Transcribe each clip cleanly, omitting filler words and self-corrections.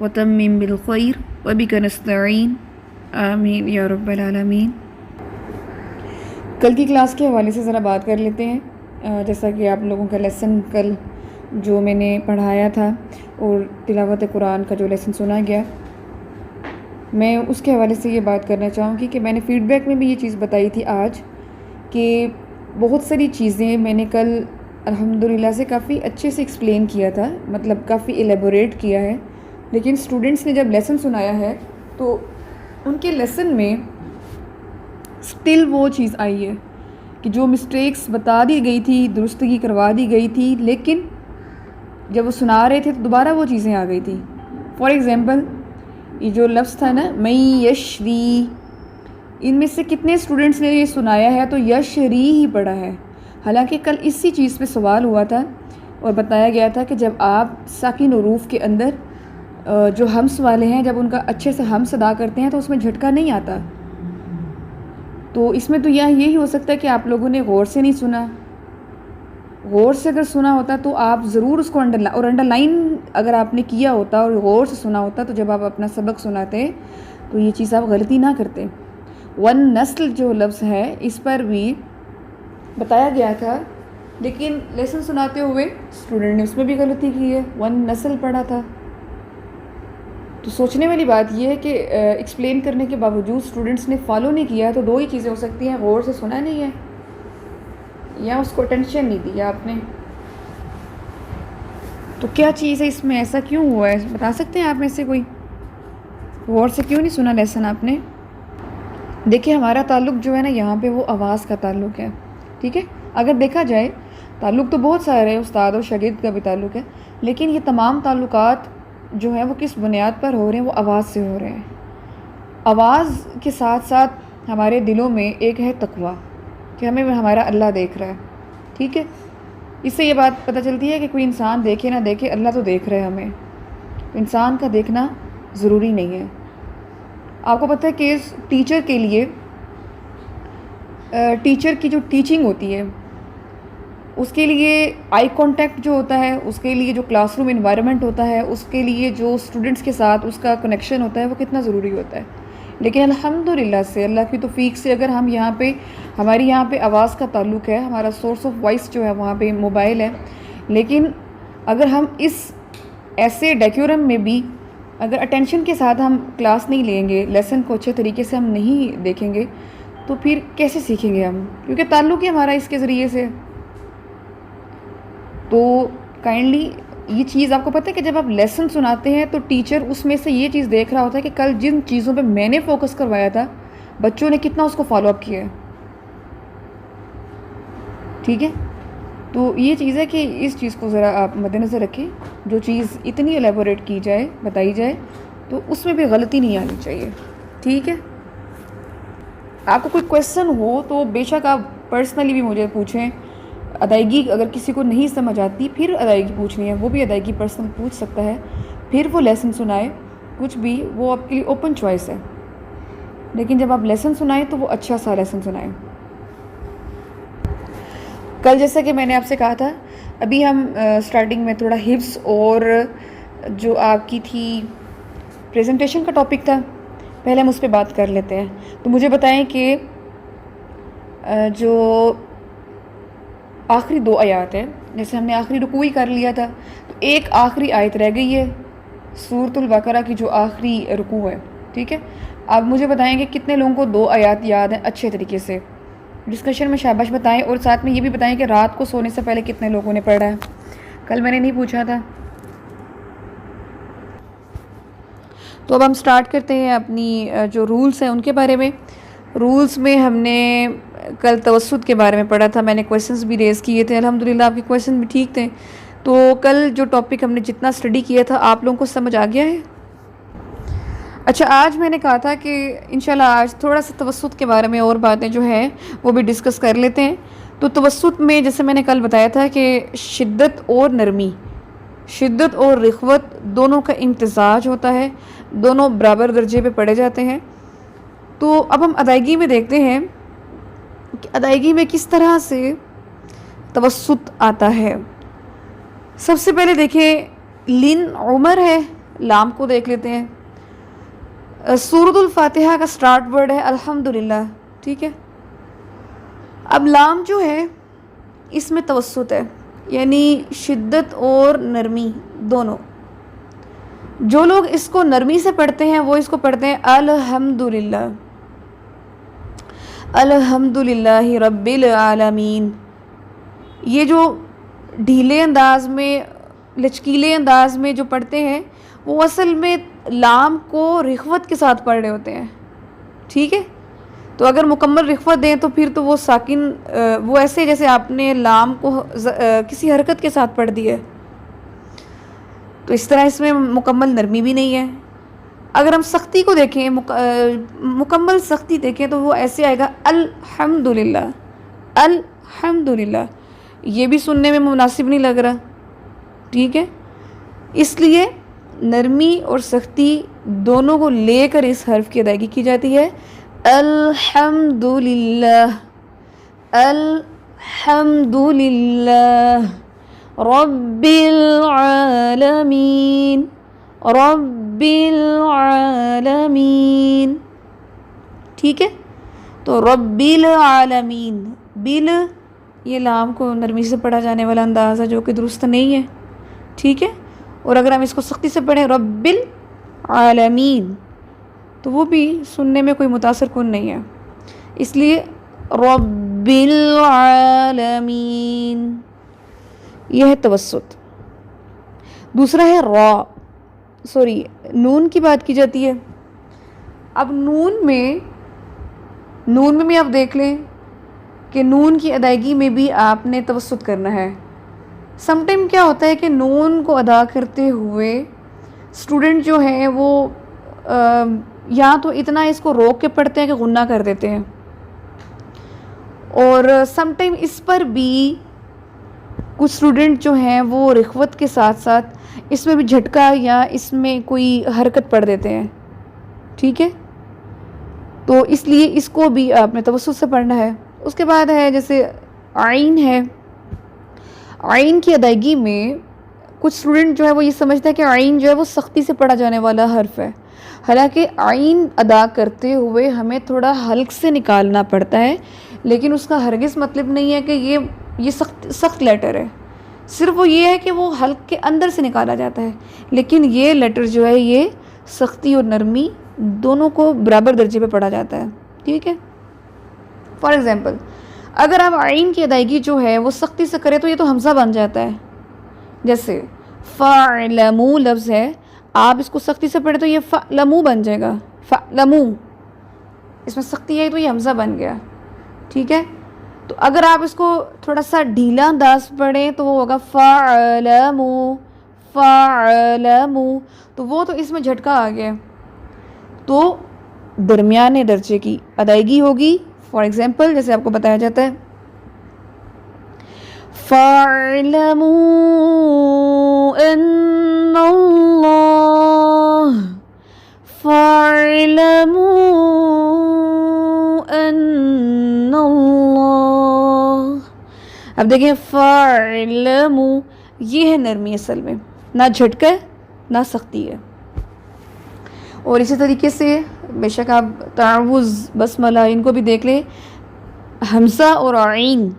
वतम्मिम bill खैर वबिका नस्तईन आमीन या रब्बल आलमीन। कल की क्लास के हवाले से ज़रा बात कर लेते हैं। जैसा कि आप लोगों का लेसन कल जो मैंने पढ़ाया था और तिलावत कुरान का जो लेसन सुना गया, मैं उसके हवाले से ये बात करना चाहूँगी कि मैंने फ़ीडबैक में भी ये चीज़ बताई थी आज कि बहुत सारी चीज़ें मैंने कल अल्हम्दुलिल्लाह से काफ़ी अच्छे से एक्सप्लेन किया था, मतलब काफ़ी एलेबोरेट किया है। लेकिन स्टूडेंट्स ने जब लेसन सुनाया है तो उनके लेसन में स्टिल वो चीज़ आई है कि जो मिस्टेक्स बता दी गई थी, दुरुस्तगी करवा दी गई थी, लेकिन जब वो सुना रहे थे तो दोबारा वो चीज़ें आ गई थी। फॉर एग्ज़ाम्पल ये जो लफ्ज़ था ना मई यशरी, इनमें से कितने स्टूडेंट्स ने ये सुनाया है तो यशरी ही पढ़ा है, हालांकि कल इसी चीज़ पे सवाल हुआ था और बताया गया था कि जब आप साकिन उरूफ के अंदर जो हम्स वाले हैं जब उनका अच्छे से हम्स अदा करते हैं तो उसमें झटका नहीं आता। तो इसमें तो यही हो सकता है कि आप लोगों ने गौर से नहीं सुना। गौर से अगर सुना होता तो आप ज़रूर उसको अंडरलाइन अगर आपने किया होता और गौर से सुना होता तो जब आप अपना सबक सुनाते तो ये चीज़ आप गलती ना करते। वन नस्ल जो लफ्ज़ है इस पर भी बताया गया था, लेकिन लेसन सुनाते हुए स्टूडेंट ने उसमें भी गलती की है, वन नस्ल पढ़ा था। तो सोचने वाली बात यह है कि एक्सप्लेन करने के बावजूद स्टूडेंट्स ने फॉलो नहीं किया। तो दो ही चीज़ें हो सकती हैं, गौर से सुना नहीं है या उसको अटेंशन नहीं दिया आपने। तो क्या चीज़ है इसमें, ऐसा क्यों हुआ है, बता सकते हैं आप में से कोई? गौर से क्यों नहीं सुना लेसन आपने? देखिए हमारा ताल्लुक़ जो है ना यहाँ पे वो आवाज़ का ताल्लुक़ है, ठीक है। अगर देखा जाए ताल्लुक़ तो बहुत सारे हैं, उस्ताद और शागिर्द का भी ताल्लुक़ है, लेकिन ये तमाम ताल्लुकात जो है वो किस बुनियाद पर हो रहे हैं, वो आवाज़ से हो रहे हैं। आवाज़ के साथ साथ हमारे दिलों में एक है तक़वा कि हमें हमारा अल्लाह देख रहा है, ठीक है। इससे ये बात पता चलती है कि कोई इंसान देखे ना देखे, अल्लाह तो देख रहा है हमें। तो इंसान का देखना ज़रूरी नहीं है। आपको पता है कि इस टीचर के लिए टीचर की जो टीचिंग होती है उसके लिए आई कांटेक्ट जो होता है, उसके लिए जो क्लासरूम एनवायरनमेंट होता है, उसके लिए जो स्टूडेंट्स के साथ उसका कनेक्शन होता है वो कितना ज़रूरी होता है। लेकिन अल्हम्दुलिल्लाह से, अल्लाह की तौफीक से, अगर हम यहाँ पे हमारी यहाँ पे आवाज़ का ताल्लुक़ है, हमारा सोर्स ऑफ वॉइस जो है वहाँ पे मोबाइल है, लेकिन अगर हम इस ऐसे डेकोरम में भी अगर अटेंशन के साथ हम क्लास नहीं लेंगे, लेसन को अच्छे तरीके से हम नहीं देखेंगे तो फिर कैसे सीखेंगे हम, क्योंकि ताल्लुक़ ही हमारा इसके ज़रिए से। तो काइंडली ये चीज़ आपको पता है कि जब आप लेसन सुनाते हैं तो टीचर उसमें से ये चीज़ देख रहा होता है कि कल जिन चीज़ों पे मैंने फोकस करवाया था बच्चों ने कितना उसको फॉलोअप किया है, ठीक है। तो ये चीज़ है कि इस चीज़ को ज़रा आप मद्देनज़र रखें। जो चीज़ इतनी एलेबोरेट की जाए, बताई जाए, तो उसमें भी गलती नहीं आनी चाहिए, ठीक है। आपको कोई क्वेश्चन हो तो बेशक आप पर्सनली भी मुझे पूछें। अदायगी अगर किसी को नहीं समझ आती फिर अदायगी पूछनी है, वो भी अदायगी पर्सनल पूछ सकता है, फिर वो लेसन सुनाए, कुछ भी वो आपके लिए ओपन चॉइस है। लेकिन जब आप लेसन सुनाएं तो वो अच्छा सा लेसन सुनाएं। कल जैसा कि मैंने आपसे कहा था, अभी हम स्टार्टिंग में थोड़ा हिफ्स और जो आपकी थी प्रेजेंटेशन का टॉपिक था, पहले हम उस पर बात कर लेते हैं। तो मुझे बताएं कि जो आखिरी दो आयत है, जैसे हमने आखिरी रुकू ही कर लिया था, तो एक आखिरी आयत रह गई है सूरतुल बकरा की जो आखिरी रुकू है, ठीक है। आप मुझे बताएंगे कितने लोगों को दो आयत याद हैं अच्छे तरीके से, डिस्कशन में शाबाश बताएं। और साथ में ये भी बताएं कि रात को सोने से पहले कितने लोगों ने पढ़ा है, कल मैंने नहीं पूछा था। तो अब हम स्टार्ट करते हैं अपनी जो रूल्स हैं उनके बारे में। रूल्स में हमने कल तवस्सुत के बारे में पढ़ा था, मैंने क्वेश्चंस भी रेज़ किए थे, अल्हम्दुलिल्लाह आपके क्वेश्चन भी ठीक थे। तो कल जो टॉपिक हमने जितना स्टडी किया था आप लोगों को समझ आ गया है? अच्छा, आज मैंने कहा था कि इंशाल्लाह आज थोड़ा सा तवस्सुत के बारे में और बातें जो है वो भी डिस्कस कर लेते हैं। तो तवस्सुत में जैसे मैंने कल बताया था कि शिद्दत और नरमी, शिद्दत और रिख्वत दोनों का इम्तिजाज होता है, दोनों बराबर दर्जे पे पढ़े जाते हैं। तो अब हम अदायगी में देखते हैं कि अदायगी में किस तरह से तवस्सुत आता है। सबसे पहले देखें लिन उमर है, लाम को देख लेते हैं। सूरतुल फातिहा का स्टार्ट वर्ड है अल्हम्दुलिल्लाह, ठीक है। अब लाम जो है इसमें तवस्सुत है, यानी शिद्दत और नरमी दोनों। जो लोग इसको नरमी से पढ़ते हैं वो इसको पढ़ते हैं अल्हम्दुलिल्लाह, अल्हम्दुलिल्लाहि रब्बिल आलमीन। ये जो ढीले अंदाज में, लचकीले अंदाज में जो पढ़ते हैं वो असल में लाम को रिख्वत के साथ पढ़ रहे होते हैं, ठीक है। तो अगर मुकम्मल रिख्वत दें तो फिर तो वो साकिन, वो ऐसे जैसे आपने लाम को किसी हरकत के साथ पढ़ दिया है, तो इस तरह इसमें मुकम्मल नरमी भी नहीं है। अगर हम सख्ती को देखें, मुकम्मल सख्ती देखें तो वो ऐसे आएगा अल्हम्दुलिल्लाह, अल्हम्दुलिल्लाह। ये भी सुनने में मुनासिब नहीं लग रहा, ठीक है। इसलिए नरमी और सख्ती दोनों को लेकर इस हर्फ की अदायगी की जाती है। अल्हम्दुलिल्लाह, अल्हम्दुलिल्लाह रब्बिल आलमीन, रब्बिल आलमीन, ठीक है। तो रब्बिल आलमीन, बिल ये लाम को नरमी से पढ़ा जाने वाला अंदाज़ है जो कि दुरुस्त नहीं है, ठीक है। और अगर हम इसको सख्ती से पढ़ें रब्बिल आलमीन तो वो भी सुनने में कोई मुतासर कुन नहीं है, इसलिए रब्बिल आलमीन। यह है तवस्सुत। दूसरा है नून की बात की जाती है। अब नून में भी आप देख लें कि नून की अदायगी में भी आपने तवस्सुत करना है। समटाइम क्या होता है कि नून को अदा करते हुए स्टूडेंट जो हैं वो या तो इतना इसको रोक के पढ़ते हैं कि गुन्ना कर देते हैं, और समटाइम इस पर भी कुछ स्टूडेंट जो हैं वो रिख्वत के साथ साथ इसमें भी झटका या इसमें कोई हरकत पढ़ देते हैं, ठीक है। तो इसलिए इसको भी आपने तवस्सुत से पढ़ना है। उसके बाद है जैसे आइन है। आइन की अदायगी में कुछ स्टूडेंट जो है वो ये समझता है कि आइन जो है वो सख्ती से पढ़ा जाने वाला हर्फ है, हालांकि आइन अदा करते हुए हमें थोड़ा हल्क से निकालना पड़ता है, लेकिन उसका हरगिज़ मतलब नहीं है कि ये सख्त लेटर है। सिर्फ वो ये है कि वो हल्क के अंदर से निकाला जाता है, लेकिन ये लेटर जो है ये सख्ती और नरमी दोनों को बराबर दर्जे पे पढ़ा जाता है, ठीक है। फॉर एग्ज़ाम्पल अगर आप आइन की अदायगी जो है वो सख्ती से करें तो ये तो हमज़ा बन जाता है। जैसे फ़अलमू लफ्ज़ है, आप इसको सख्ती से पढ़े तो ये फ़अलमू बन जाएगा, फ़अलमू। इसमें सख्ती है तो ये हमज़ा बन गया, ठीक है। तो अगर आप इसको थोड़ा सा ढीला अंदाज पढ़ें तो वो होगा फ़अलमू, फ़अलमू। तो वो तो इसमें झटका आ गया, तो दरमियाने दर्जे की अदायगी होगी। फॉर एग्ज़ाम्पल जैसे आपको बताया जाता है फ़अलमू अन्नल्लाह, फ़अलमू अन्नल्लाह। अब देखिए फ़अलमू, ये है नरमी, असल में ना झटका है ना सख्ती है। और इसी तरीके से बेशक आप तावुज़, बसमला इनको भी देख लें। हमज़ा और आइन,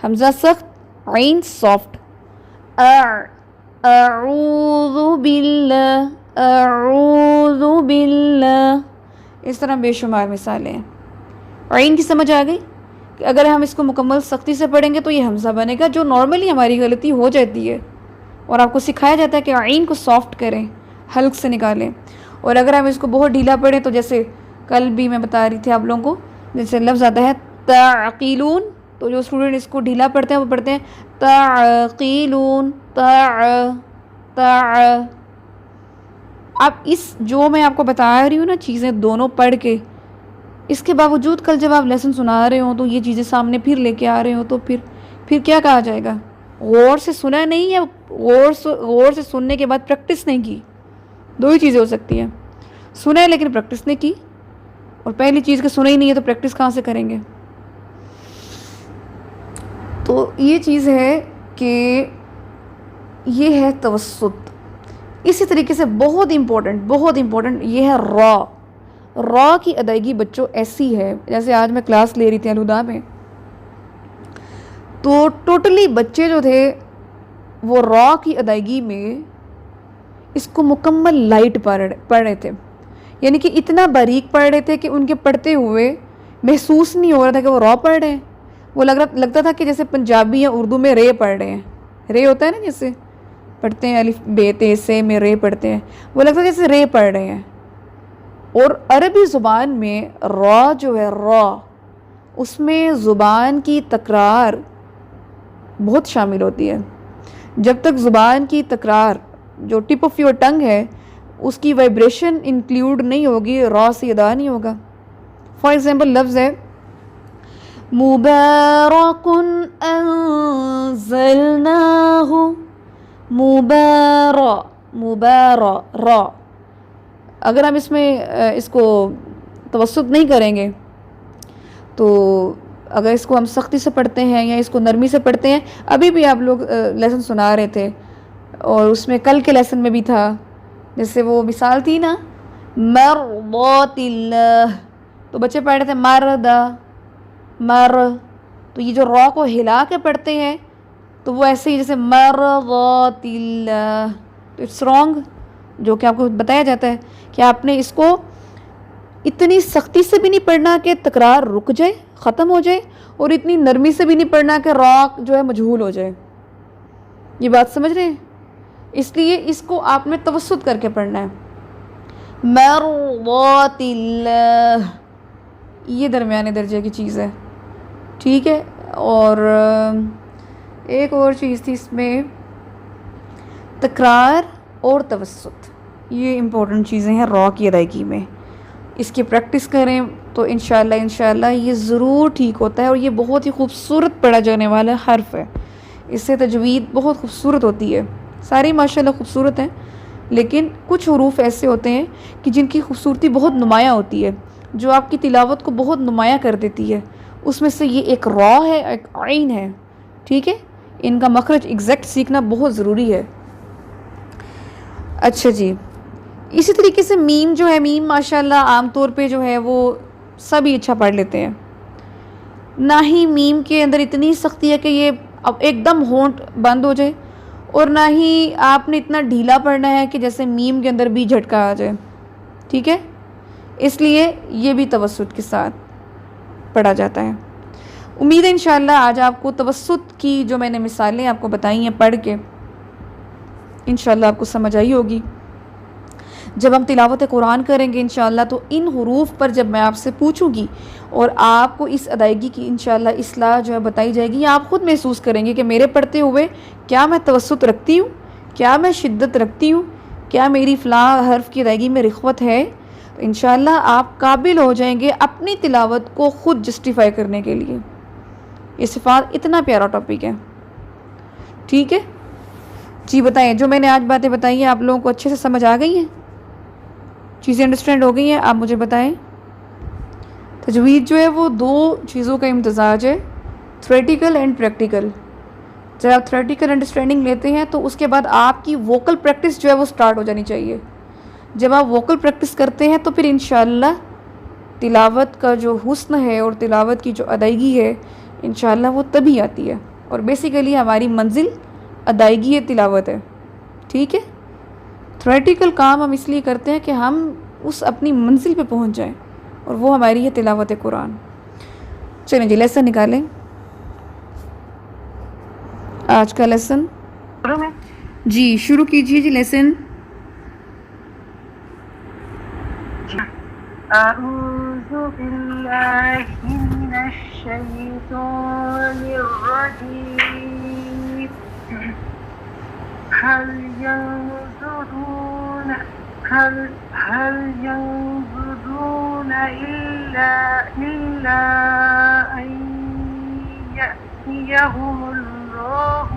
हमज़ा सख्त, आइन सॉफ्ट। अऊज़ु बिल्लाह, अऊज़ु बिल्लाह। इस तरह बेशुमार मिसालें हैं। आइन की समझ आ गई कि अगर हम इसको मुकम्मल सख्ती से पढ़ेंगे तो ये हमज़ा बनेगा, जो नॉर्मली हमारी गलती हो जाती है, और आपको सिखाया जाता है कि आइन को सॉफ्ट करें, हल्क से निकालें। और अगर हम इसको बहुत ढीला पढ़ें तो जैसे कल भी मैं बता रही थी आप लोगों को, जैसे लफ्ज़ आता है ताक़ीलून, तो जो स्टूडेंट इसको ढीला पढ़ते हैं वो पढ़ते हैं ताक़ीलून, ता। अब इस जो मैं आपको बता रही हूँ ना चीज़ें दोनों पढ़ के, इसके बावजूद कल जब आप लेसन सुना रहे हो तो ये चीज़ें सामने फिर लेके आ रहे हो तो फिर क्या कहा जाएगा? गौर से सुना नहीं है, गौर से सुनने के बाद प्रैक्टिस नहीं की। दो ही चीज़ें हो सकती हैं, सुना है लेकिन प्रैक्टिस नहीं की, और पहली चीज़ के सुना ही नहीं है तो प्रैक्टिस कहाँ से करेंगे? तो ये चीज़ है कि ये है तवस्सुत। इसी तरीके से बहुत इम्पोर्टेंट ये है रॉ की अदायगी बच्चों ऐसी है, जैसे आज मैं क्लास ले रही थी अलहुदा में, तो टोटली बच्चे जो थे वो रॉ की अदायगी में इसको मुकम्मल लाइट पढ़ रहे थे, यानी कि इतना बारीक पढ़ रहे थे कि उनके पढ़ते हुए महसूस नहीं हो रहा था कि वो रॉ पढ़ रहे हैं। वो लगता था कि जैसे पंजाबी या उर्दू में रे पढ़ रहे हैं। रे होता है ना, जैसे पढ़ते हैं अलिफ बे ते से में रे पढ़ते हैं, वो लगता है जैसे रे पढ़ रहे हैं। और अरबी ज़ुबान में रॉ जो है रॉ, उसमें ज़ुबान की तकरार बहुत शामिल होती है। जब तक ज़ुबान की तकरार जो टिप ऑफ योर टंग है उसकी वाइब्रेशन इंक्लूड नहीं होगी, रॉ से अदा नहीं होगा। फॉर एग्ज़ाम्पल लफ्ज़ है मुबारकुन अंज़लनाहु, मुबारा। अगर हम इसमें इसको तवस्सुत नहीं करेंगे तो अगर इसको हम सख्ती से पढ़ते हैं या इसको नरमी से पढ़ते हैं, अभी भी आप लोग लेसन सुना रहे थे और उसमें कल के लेसन में भी था, जैसे वो मिसाल थी ना मरदातिल्लाह, तो बच्चे पढ़ रहे थे मर, तो ये जो रॉ को हिला के पढ़ते हैं तो वो ऐसे ही जैसे मरदातिल्लाह, तो इट्स रॉन्ग। जो कि आपको बताया जाता है कि आपने इसको इतनी सख्ती से भी नहीं पढ़ना कि तकरार रुक जाए, ख़त्म हो जाए, और इतनी नरमी से भी नहीं पढ़ना कि रॉ जो है मजहूल हो जाए। ये बात समझ रहे हैं? इसलिए इसको आपने तवस्सुत करके पढ़ना है। मरदातिल्लाह, ये दरमियाने दर्जे की चीज़ है, ठीक है। और एक और चीज़ थी इसमें, तकरार और तवस्सुत, ये इम्पोर्टेंट चीज़ें हैं रॉ की अदायगी में। इसकी प्रैक्टिस करें तो इंशाल्लाह ये ज़रूर ठीक होता है। और ये बहुत ही खूबसूरत पढ़ा जाने वाला हर्फ है, इससे तजवीद बहुत खूबसूरत होती है। सारी माशाल्लाह खूबसूरत हैं, लेकिन कुछ हरूफ ऐसे होते हैं कि जिनकी खूबसूरती बहुत नुमायाँ होती है, जो आपकी तिलावत को बहुत नुमायाँ कर देती है। उसमें से ये एक रॉ है, एक आइन है, ठीक है। इनका मखरज एग्जैक्ट सीखना बहुत ज़रूरी है। अच्छा जी, इसी तरीके से मीम जो है, मीम माशाल्लाह आमतौर पे जो है वो सभी अच्छा पढ़ लेते हैं। ना ही मीम के अंदर इतनी सख्ती है कि ये अब एकदम होंठ बंद हो जाए, और ना ही आपने इतना ढीला पढ़ना है कि जैसे मीम के अंदर भी झटका आ जाए, ठीक है। इसलिए ये भी तवस्सुत के साथ पढ़ा जाता है। उम्मीद है इंशाल्लाह आज आपको तवस्सुत की जो मैंने मिसालें आपको बताई हैं पढ़ के इंशाल्लाह आपको समझ आई होगी। जब हम तिलावत कुरान करेंगे इंशाल्लाह, तो इन हुरूफ पर जब मैं आपसे पूछूंगी और आपको इस अदायगी की इंशाल्लाह इस्लाह जो है बताई जाएगी, आप ख़ुद महसूस करेंगे कि मेरे पढ़ते हुए क्या मैं तवस्सुत रखती हूँ, क्या मैं शिद्दत रखती हूँ, क्या मेरी फ़लाँ हर्फ की अदायगी में रिख्वत है। तो इंशाल्लाह आप काबिल हो जाएंगे अपनी तिलावत को ख़ुद जस्टिफाई करने के लिए। ये सिफ़ात इतना प्यारा टॉपिक है, ठीक है जी। बताएं, जो मैंने आज बातें बताई हैं आप लोगों को अच्छे से समझ आ गई हैं, चीज़ें अंडरस्टैंड हो गई हैं? आप मुझे बताएं। तजवीद जो है वो दो चीज़ों का इम्तजाज है, थ्योरेटिकल एंड प्रैक्टिकल। जब आप थ्योरेटिकल अंडरस्टैंडिंग लेते हैं तो उसके बाद आपकी वोकल प्रैक्टिस जो है वो स्टार्ट हो जानी चाहिए। जब आप वोकल प्रैक्टिस करते हैं तो फिर इंशाल्लाह तिलावत का जो हुस्न है और तिलावत की जो अदायगी है इंशाल्लाह वो तभी आती है। और बेसिकली हमारी मंजिल अदायगी तिलावत है, ठीक है। थ्योरेटिकल काम हम इसलिए करते हैं कि हम उस अपनी मंजिल पे पहुंच जाएं, और वो हमारी है तिलावत कुरान। चलें जी, लेसन निकालें। आज का लेसन जी शुरू कीजिए जी लेसन। अऊज़ु बिल्लाहि मिनश्शैतानिर रजीम हल यंजुरून हल यंजुरून इल्ला अन यअतियहुमुल्लाहु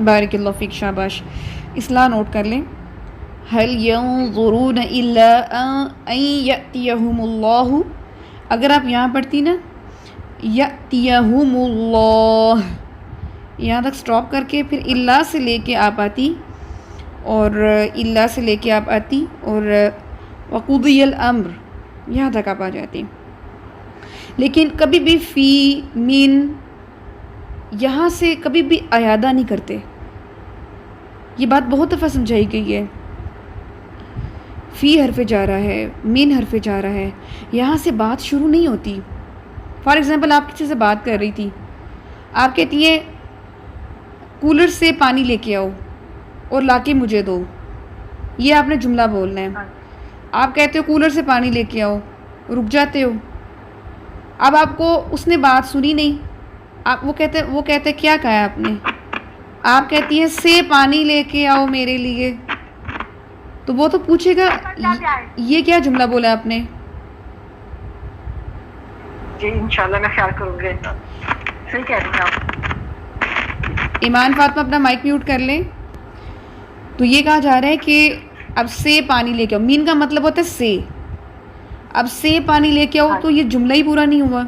बारिकल्लाहु फ़ीक, शाबाश. इसला नोट कर लें. हल यंज़ुरून इल्ला अन यअतियहुमुल्लाहु. अगर आप यहाँ पढ़ती ना यअतियहुमुल्लाह, यहाँ तक स्टॉप करके फिर इल्ला से लेके आप आती और इल्ला से लेके आप आती और वक़ुदियल अम्र यहाँ तक आप आ जाती. लेकिन कभी भी फ़ी मिन यहाँ से कभी भी अयादा नहीं करते. ये बात बहुत दफ़ा समझाई गई है. फ़ी हरफ़े जा रहा है, मिन हरफ़े जा रहा है, यहाँ से बात शुरू नहीं होती. फॉर एग्ज़ाम्पल आप किसी से बात कर रही थी, आप कहती हैं कूलर से पानी लेके आओ और लाके मुझे दो. ये आपने जुमला बोलना है. आप कहते हो कूलर से पानी लेके आओ, रुक जाते हो. अब आपको उसने बात सुनी नहीं. आप वो कहते क्या कहा है आपने. आप कहती हैं से पानी लेके आओ मेरे लिए, तो वो तो पूछेगा ये क्या जुमला बोला आपने. जी इंशाल्लाह मैं ख्याल करूँगी. सही कह रही हैं आप. ईमान फातिमा अपना माइक म्यूट कर लें. तो ये कहा जा रहा है कि अब से पानी लेके आओ, मीन का मतलब होता है से. अब से पानी लेके आओ तो ये जुमला ही पूरा नहीं हुआ.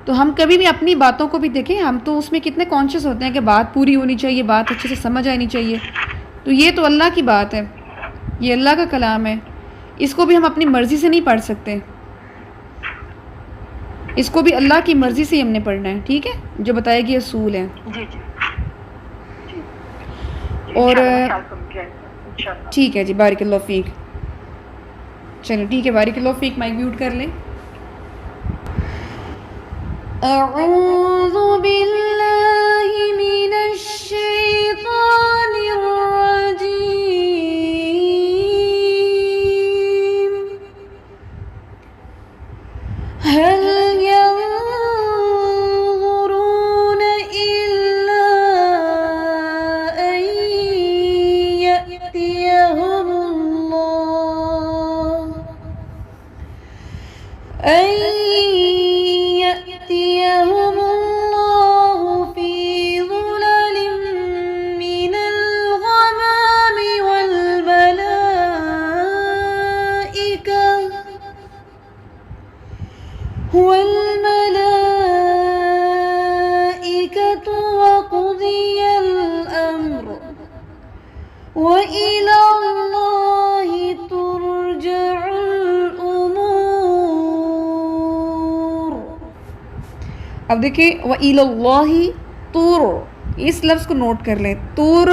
तो हम कभी भी अपनी बातों को भी देखें, हम तो उसमें कितने कॉन्शियस होते हैं कि बात पूरी होनी चाहिए, बात अच्छे से समझ आनी चाहिए. तो ये तो अल्लाह की बात है, ये अल्लाह का कलाम है. इसको भी हम अपनी मर्ज़ी से नहीं पढ़ सकते. इसको भी अल्लाह की मर्ज़ी से ही हमने पढ़ना है. ठीक है, जो बताया गया असूल है. जी जी. और ठीक है जी. बारिकल्लाहु फ़ीक. चलो ठीक है, बारिकल्लाहु फ़ीक. माइक म्यूट कर लें. अऊज़ु बिल्लाहि मिनश शैतानिर रजीम. हल यंज़ुरून इल्ला अन यअतियहुमुल्लाह फी ज़ुललिन मिनल गमामि वल मलाइकतु वक़ुदियल अम्र वइला अल्लाहि तुरजउल उमूर. अब देखिए वइलल्लाहि तुर, इस लफ्ज़ को नोट कर लें. तुर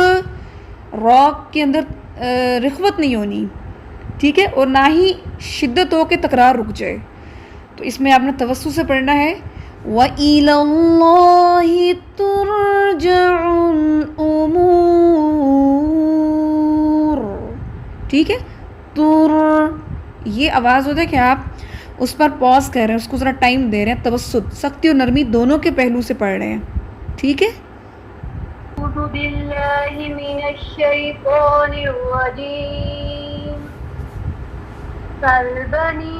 रॉक के अंदर रिख्वत नहीं होनी. ठीक है, और ना ही शिद्दत हो के तकरार रुक जाए. तो इसमें आपने तवस्सु से पढ़ना है वइलल्लाहि तुरजउल उमूर. ठीक है, तुर ये आवाज़ होता है कि आप उस पर पॉज कर रहे हैं, उसको ज़रा टाइम दे रहे हैं. तवस्सुत, सख्ती और नरमी दोनों के पहलू से पढ़ रहे हैं. ठीक है. अऊज़ु बिल्लाहि मिनश शैतानिर रजीम. बनी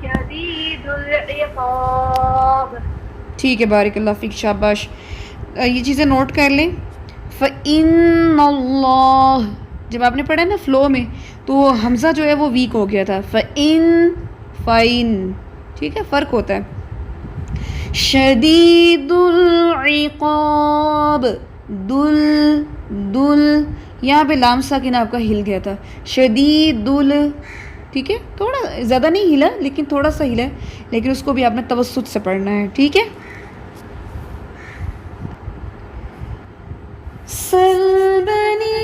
शदीदुल इक़ाब. ठीक है, बारिकल्लाह फ़ीक, शाबाश. ये चीज़ें नोट कर लें. फ़इन्नल्लाह, जब आपने पढ़ा ना फ़्लो में तो हमज़ा जो है वो वीक हो गया था। फ़ाइन, ठीक है, फ़र्क होता है। शदीदुल इक़ाब, दुल यहाँ पे लाम साकिन आपका हिल गया था। शदीदुल, ठीक है, थोड़ा ज़्यादा नहीं हिला लेकिन थोड़ा सा हिला है, लेकिन उसको भी आपने तवस्सुत से पढ़ना है, ठीक है। सल बनी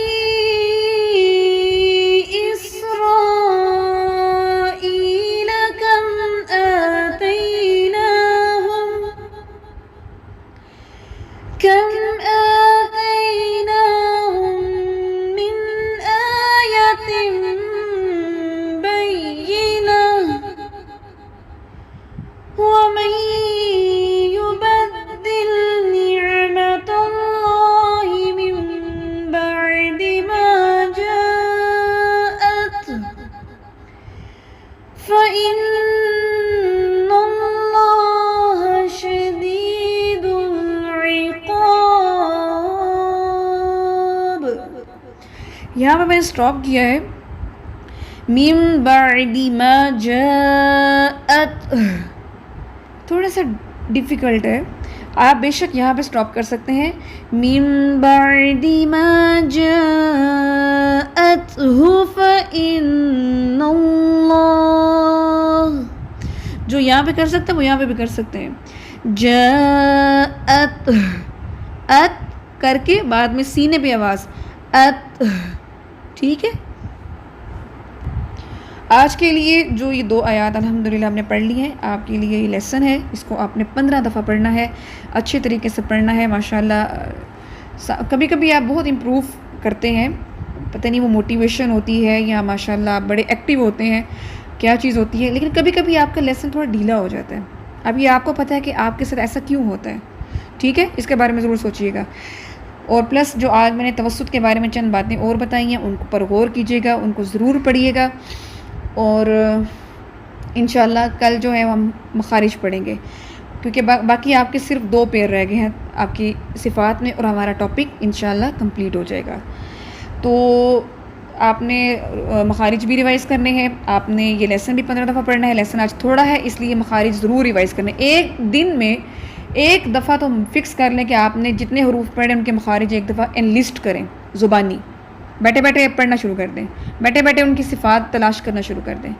इस्राईल कम आतैनाहुम मिन आयतिन बय्यिनह वमन युबद्दिल निअमतल्लाहि मिन बअदि मा जाअत फ़इन्नल्लाह शदीदुल इक़ाब। यहाँ पे मैंने स्टॉप किया है, मिन बअदि मा जाअत, थोड़ा सा डिफ़िकल्ट है, आप बेशक यहाँ पे स्टॉप कर सकते हैं। मिन बअदि मा जाअतहु फ़इन्नल्लाह, जो यहाँ पे कर सकते हैं वो यहाँ पे भी कर सकते हैं। जाअत, अत करके बाद में सीने पे आवाज़, अत, ठीक है। आज के लिए जो ये 2 आयात अल्हम्दुलिल्लाह हमने पढ़ ली हैं, आपके लिए ये लेसन है, इसको आपने 15 दफ़ा पढ़ना है, अच्छे तरीके से पढ़ना है। माशाल्लाह कभी कभी आप बहुत इम्प्रूव करते हैं, पता नहीं वो मोटिवेशन होती है या माशाल्लाह आप बड़े एक्टिव होते हैं, क्या चीज़ होती है, लेकिन कभी कभी आपका लेसन थोड़ा ढीला हो जाता है। अब ये आपको पता है कि आपके साथ ऐसा क्यों होता है, ठीक है, इसके बारे में ज़रूर सोचिएगा। और प्लस जो आज मैंने तवस्सुत के बारे में चंद बातें और बताई हैं, उनको पर गौर कीजिएगा, उनको ज़रूर पढ़िएगा। और इंशाल्लाह कल जो है हम मखारिज पढ़ेंगे, क्योंकि बाकी आपके सिर्फ 2 पेयर रह गए हैं आपकी सिफ़ात में, और हमारा टॉपिक इंशाल्लाह कंप्लीट हो जाएगा। तो आपने मखारिज भी रिवाइज़ करने हैं, आपने ये लेसन भी 15 दफ़ा पढ़ना है। लेसन आज थोड़ा है इसलिए मखारिज ज़रूर रिवाइज़ करने, एक दिन में एक दफ़ा तो फ़िक्स कर लें कि आपने जितने हरूफ पढ़े उनके मखारिज एक दफ़ा एनलिस्ट करें ज़ुबानी, बैठे बैठे पढ़ना शुरू कर दें, बैठे बैठे उनकी सिफ़ात तलाश करना शुरू कर दें।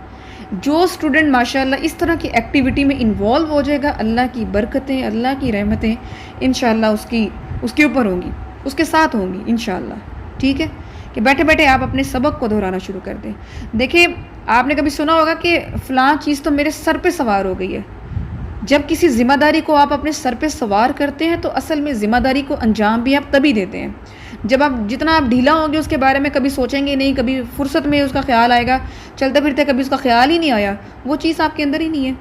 जो स्टूडेंट माशाल्लाह इस तरह की एक्टिविटी में इन्वॉल्व हो जाएगा, अल्लाह की बरकतें, अल्लाह की रहमतें इंशाल्लाह उसके ऊपर होंगी, उसके साथ होंगी इंशाल्लाह, ठीक है। कि बैठे बैठे आप अपने सबक को दोहराना शुरू कर दें। देखिए, आपने कभी सुना होगा कि फ़लाँ चीज़ तो मेरे सर पे सवार हो गई है। जब किसी ज़िम्मेदारी को आप अपने सर पे सवार करते हैं तो असल में ज़िम्मेदारी को अंजाम भी आप तभी देते हैं जब आप जितना आप ढीला होंगे, उसके बारे में कभी सोचेंगे नहीं, कभी फुर्सत में उसका ख्याल आएगा, चलते फिरते कभी उसका ख्याल ही नहीं आया, वो चीज़ आपके अंदर ही नहीं है।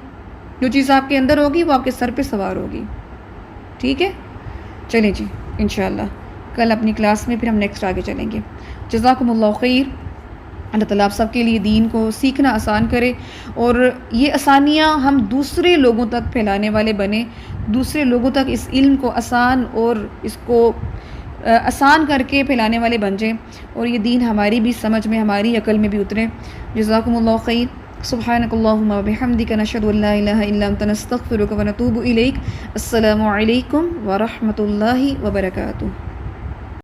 जो चीज़ आपके अंदर होगी वो आपके सर पे सवार होगी, ठीक है। चलिए जी, इंशाल्लाह कल अपनी क्लास में फिर हम नेक्स्ट आगे चलेंगे। जज़ाकुमुल्लाह खैर। अल्लाह ताला आप सबके लिए दीन को सीखना आसान करे और ये आसानियाँ हम दूसरे लोगों तक फैलाने वाले बने, दूसरे लोगों तक इस इल्म को आसान और इसको आसान करके फैलाने वाले बन जाएँ और ये दीन हमारी भी समझ में, हमारी अकल में भी उतरे। जज़ाकुमुल्लाह खैर। सुब्हानकल्लाहुम्मा व बिहम्दिका नशहदु अल्ला इलाहा इल्ला अंता नस्तगफिरुका व नतूबु इलैक। अस्सलामु अलैकुम व रहमतुल्लाहि व बरकातुहू।